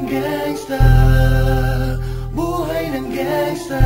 ng gangsta, buhay ng gangsta,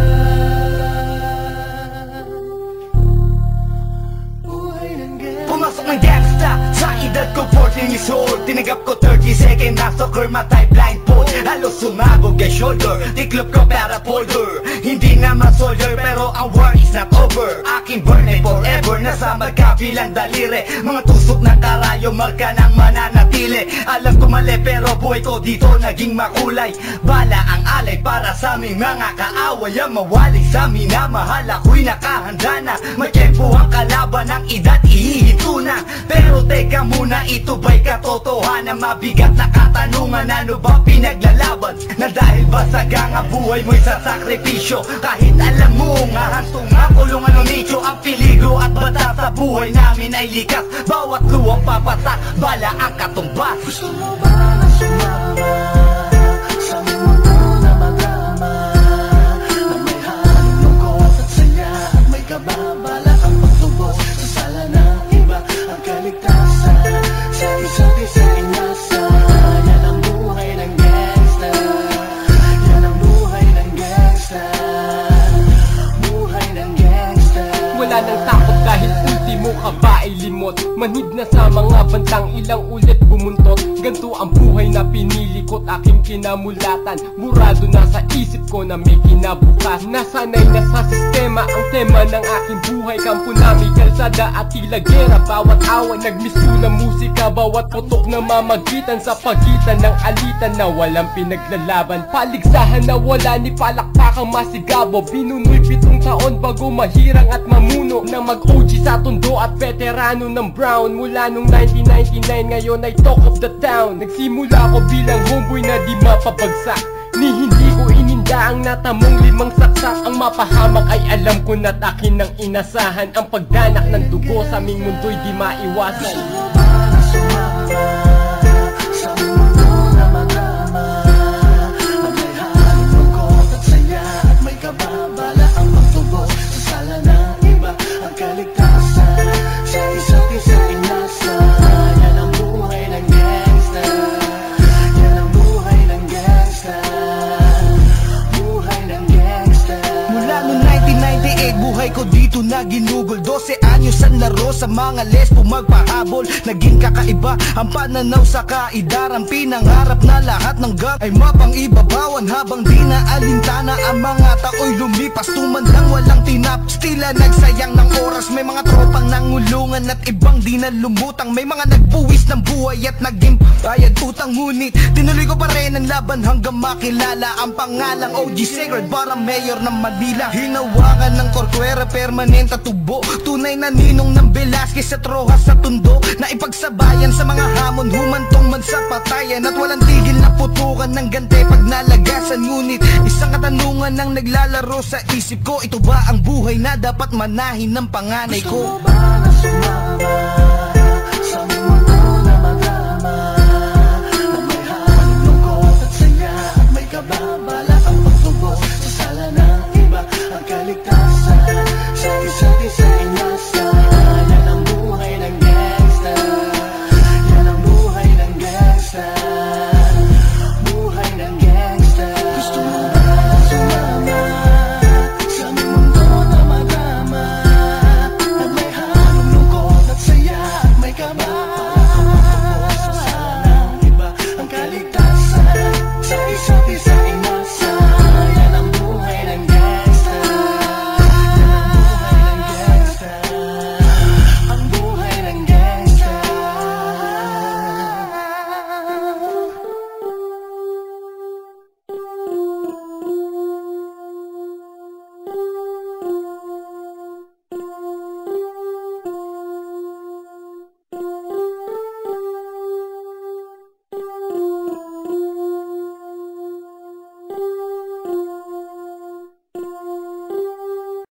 buhay ng gangsta. Pumasok ng gangsta sa edad ko 14 years old. Tinagap ko 30 second na soccer, matay blindfold. Halos sumabog ang shoulder, tiklop ko para folder. Hindi naman soldier pero ang war is not over. Aking burn ay forever, nasa magkabilang daliri. Mga tusok ng karayo, marka ng mananatili. Alam ko mali pero buhay ko dito naging makulay. Bala ang alay para sa aming mga kaaway. Ang mawali sa amin na mahal, ako'y nakahanda na. May tempo ang kalaban ng edad, ihihinto na. Pero teka muna, ito ba'y katotohanan? Mabigat na katanungan, ano ba pinaglalaban? Na dahil ba sagang ang buhay mo'y sa sakripisyo? Kahit alam mo nga hantong makulungan ng nicho. Ang peligro at bata sa buhay namin ay likas. Bawat luwang papatak, bala ang katumbas. Gusto mo ba na sumama sa mundo na magama, na may halong lungkot at saya at may kababala ang pagtubos sa sala ng iba, ang kaligtasan sa isa't isa inasa. Yan ang buhay ng gangsta, yan ang buhay ng gangsta, buhay ng gangsta. Wala nang takot kahit ultimo ka ba ay limot. Manhid na sa mga bantang ilang ulit bumuntot. Ganto ang buhay na pinili ko't aking kinamulatan. Murado na sa isip ko na may kinabukas. Nasanay na sa sistema ang tema ng aking buhay. Kampo namin, kalsada at tila gera. Bawat awan nagmisto na musika. Bawat putok na mamagitan sa pagitan ng alitan na walang pinaglalaban. Paligsahan na wala ni palakpakang masigabo. Binunoy 7 taon bago mahirang at mamuno. Na mag-OG sa tondo at veterano ng Brown. Mula nung 1999 ngayon ay talk of the town. Nagsimula ko bilang homeboy na di mapapagsak. Ni hindi ko ininda ang natamong 5 saksak. Ang mapahamak ay alam ko na't akin ang inasahan. Ang pagdanak ng dugo sa aming mundo'y di maiwasan. Gusto mo ba na sumama sa mundo na magama, na may halong lungkot at saya at may kababala ang pagtubos sa sala ng iba, ang kaligtasan sa isa't isa inasa. Yan ang buhay ng gangsta, yan ang buhay ng gangsta, buhay ng gangsta. Mula noong 1998, buhay ko dito na ginugol. 12 anyos ang laro sa mga lesbo magpahabol. Naging kakaiba ang pananaw sa kaidaran. Pinangarap na lahat ng gang ay mapang-ibabawan. Habang di na alintana ang mga tao'y lumipas. Tuman lang walang tinapos, tila nagsayang ng oras. May mga tropang nangulungan at ibang di na lumutang. May mga nagbuwis ng buhay at naging bayad utang. Ngunit tinuloy ko pa rin ang laban hanggang makilala ang pangalang OG Sacred para mayor ng Manila. Hinawakan ng Corcuera, permanent at tubo. Tunay na ninong ng Velasquez at Rojas sa tundo. Na ipagsabayan sa mga hamon, humantong man sa patayan. At walang tigil na putukan ng gante pag nalagasan. Ngunit isang katanungan ang naglalaro sa isip ko. Ito ba ang buhay na dapat manahin ng panganay ko? Gusto mo ba na sumama